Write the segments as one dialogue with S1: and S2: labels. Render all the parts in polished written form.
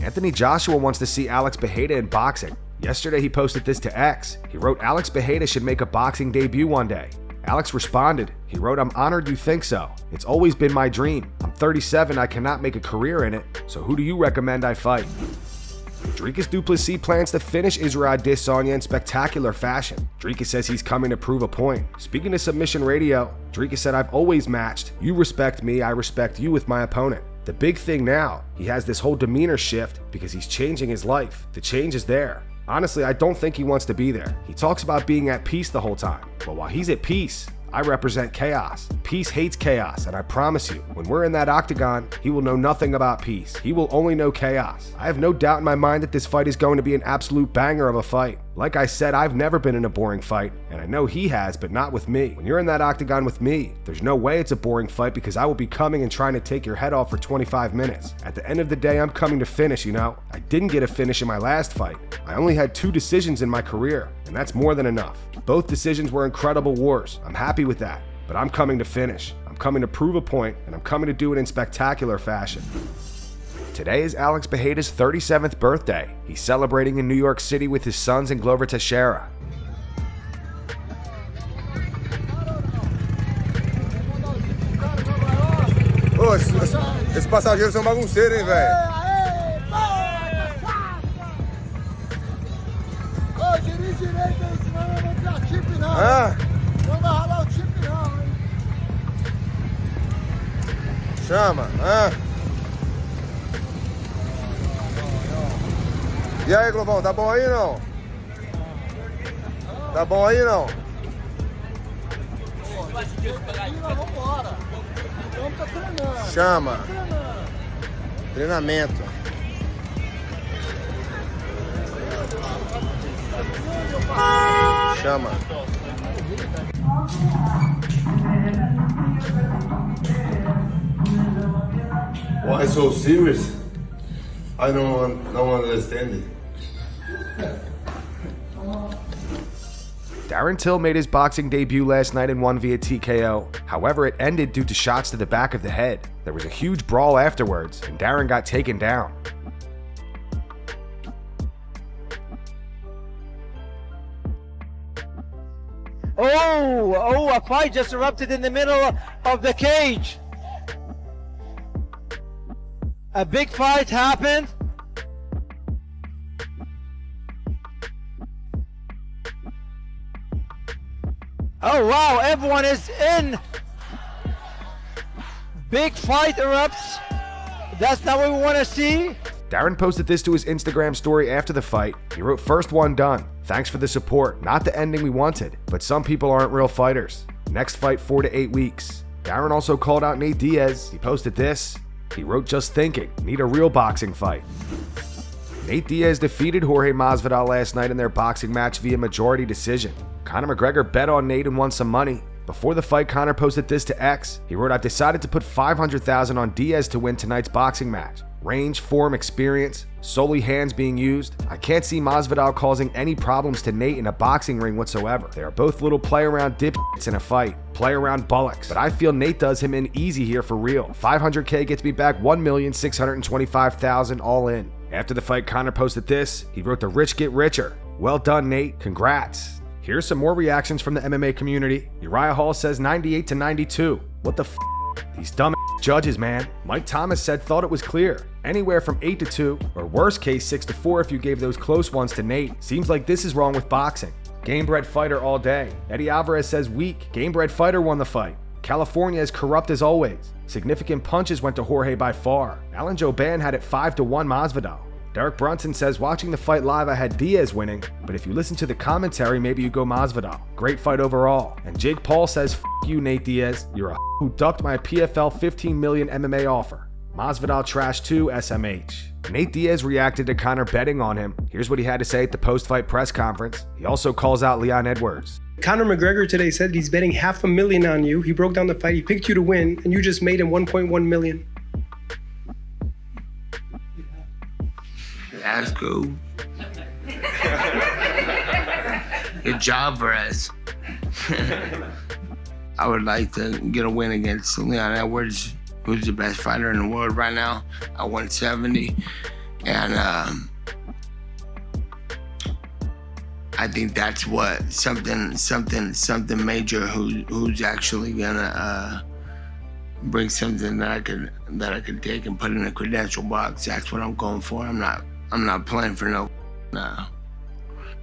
S1: Anthony Joshua wants to see Alex Pereira in boxing. Yesterday he posted this to X. He wrote, Alex Pereira should make a boxing debut one day. Alex responded. He wrote, I'm honored you think so. It's always been my dream. I'm 37, I cannot make a career in it, so who do you recommend I fight? Dricus du Plessis plans to finish Israel Adesanya in spectacular fashion. Dricus says he's coming to prove a point. Speaking to Submission Radio, Dricus said, I've always matched. You respect me, I respect you with my opponent. The big thing now, he has this whole demeanor shift because he's changing his life. The change is there. Honestly, I don't think he wants to be there. He talks about being at peace the whole time. But while he's at peace, I represent chaos. Peace hates chaos, and I promise you, when we're in that octagon, he will know nothing about peace. He will only know chaos. I have no doubt in my mind that this fight is going to be an absolute banger of a fight. Like I said, I've never been in a boring fight, and I know he has, but not with me. When you're in that octagon with me, there's no way it's a boring fight because I will be coming and trying to take your head off for 25 minutes. At the end of the day, I'm coming to finish, you know? I didn't get a finish in my last fight. I only had 2 decisions in my career, and that's more than enough. Both decisions were incredible wars. I'm happy with that, but I'm coming to finish. I'm coming to prove a point, and I'm coming to do it in spectacular fashion. Today is Alex Pereira's 37th birthday. He's celebrating in New York City with his sons and Glover Teixeira.
S2: Ô, esses passageiros são bagunceiros, hein, velho?
S3: Ô, dirige direito aí, senão eu não vou dar chip não. Não vai ralar o chip não, hein?
S2: Chama, E aí, Globão, tá bom aí não? Tá bom aí não?
S3: Vambora. Vamos tá treinando.
S2: Chama. Treinamento. Chama. Why so serious? I don't understand it.
S1: Darren Till made his boxing debut last night and won via TKO. However, it ended due to shots to the back of the head. There was a huge brawl afterwards, and Darren got taken down.
S4: Oh, a fight just erupted in the middle of the cage. A big fight happened. Oh wow, everyone is in. Big fight erupts. That's not what we want to see.
S1: Darren posted this to his Instagram story after the fight. He wrote, "First one done. Thanks for the support. Not the ending we wanted, but some people aren't real fighters. Next fight 4 to 8 weeks." Darren also called out Nate Diaz. He posted this. He wrote, "Just thinking, need a real boxing fight." Nate Diaz defeated Jorge Masvidal last night in their boxing match via majority decision. Conor McGregor bet on Nate and won some money. Before the fight, Conor posted this to X. He wrote, "I've decided to put $500,000 on Diaz to win tonight's boxing match. Range, form, experience, solely hands being used. I can't see Masvidal causing any problems to Nate in a boxing ring whatsoever. They are both little play-around dipshits in a fight, play-around bullocks. But I feel Nate does him in easy here for real. 500K gets me back $1,625,000 all in." After the fight, Conor posted this. He wrote, "The rich get richer. Well done, Nate. Congrats." Here's some more reactions from the MMA community. Uriah Hall says 98 to 92. What the f? These dumb judges, man. Mike Thomas said thought it was clear. Anywhere from 8 to 2, or worst case 6 to 4 if you gave those close ones to Nate. Seems like this is wrong with boxing. Game-bred fighter all day. Eddie Alvarez says weak. Game-bred fighter won the fight. California is corrupt as always. Significant punches went to Jorge by far. Alan Jouban had it 5-1 Masvidal. Derek Brunson says, watching the fight live, I had Diaz winning, but if you listen to the commentary, maybe you go Masvidal. Great fight overall. And Jake Paul says, F you, Nate Diaz. You're a who ducked my PFL 15 million MMA offer. Masvidal trash too, SMH. Nate Diaz reacted to Conor betting on him. Here's what he had to say at the post-fight press conference. He also calls out Leon Edwards.
S5: Conor McGregor today said he's betting $500,000 on you. He broke down the fight, he picked you to win, and you just made him $1.1 million.
S6: That's cool. Good job for us. I would like to get a win against Leon Edwards, who's the best fighter in the world right now at 170. And I think that's what something major who's actually gonna bring something that I could take and put in a credential box. That's what I'm going for. I'm not playing for no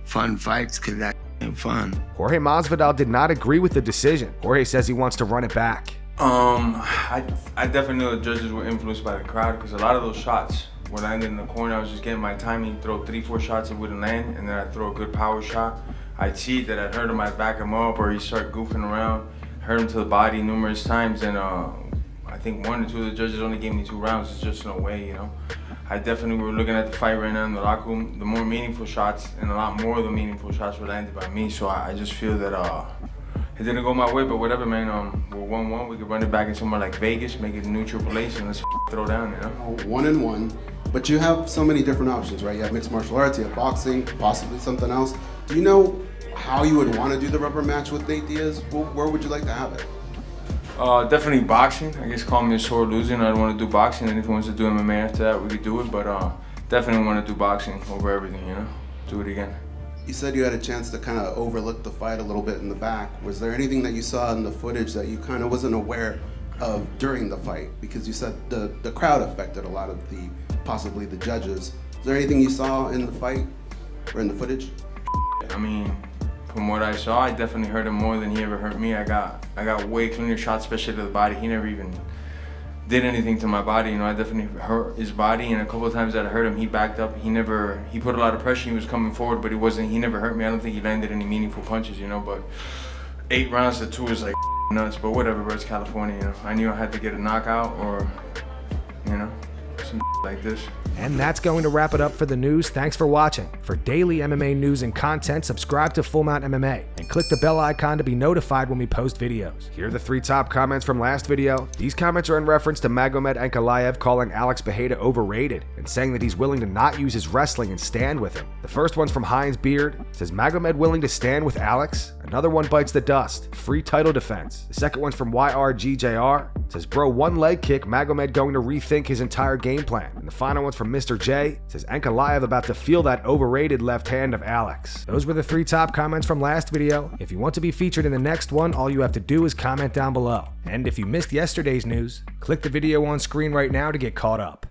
S6: fun fights, because that ain't fun.
S1: Jorge Masvidal did not agree with the decision. Jorge says he wants to run it back.
S7: I definitely know the judges were influenced by the crowd, because a lot of those shots were landing in the corner. I was just getting my timing, throw 3-4 shots, it wouldn't land, and then I'd throw a good power shot. I'd see that I'd hurt him, I'd back him up, or he'd start goofing around, hurt him to the body numerous times, and I think 1 or 2 of the judges only gave me 2 rounds. It's just no way, you know. I definitely were looking at the fight right now in the locker room. The more meaningful shots, and a lot more of the meaningful shots were landed by me, so I just feel that it didn't go my way, but whatever, man. We're 1-1. We could run it back in somewhere like Vegas, make it a neutral place, and let's throw down, you know?
S8: 1-1, but you have so many different options, right? You have mixed martial arts, you have boxing, possibly something else. Do you know how you would want to do the rubber match with Nate Diaz? Where would you like to have it?
S7: Definitely boxing. I guess call me a sore loser, and I don't want to do boxing, and if he wants to do MMA after that, we could do it, but definitely want to do boxing over everything, you know? Do it again.
S8: You said you had a chance to kind of overlook the fight a little bit in the back. Was there anything that you saw in the footage that you kind of wasn't aware of during the fight? Because you said the crowd affected a lot of possibly the judges. Is there anything you saw in the fight or in the footage?
S7: I mean, from what I saw, I definitely hurt him more than he ever hurt me. I got way cleaner shots, especially to the body. He never even did anything to my body. You know, I definitely hurt his body, and a couple of times that I hurt him, he backed up. He put a lot of pressure. He was coming forward, but he never hurt me. I don't think he landed any meaningful punches, you know, but 8 rounds to 2 is like nuts, but whatever, bro, it's California, you know. I knew I had to get a knockout or, you know, some like this.
S1: And that's going to wrap it up for the news. Thanks for watching. For daily MMA news and content, subscribe to Full Mount MMA and click the bell icon to be notified when we post videos. Here are the 3 top comments from last video. These comments are in reference to Magomed Ankalaev calling Alex Pereira overrated and saying that he's willing to not use his wrestling and stand with him. The first one's from Heinz Beard. It says, Magomed willing to stand with Alex? Another one bites the dust. Free title defense. The second one's from YRGJR. It says, bro, 1 leg kick, Magomed going to rethink his entire game plan. And the final one's from Mr. J. It says, Ankalaev about to feel that overrated left hand of Alex. Those were the 3 top comments from last video. If you want to be featured in the next one, all you have to do is comment down below. And if you missed yesterday's news, click the video on screen right now to get caught up.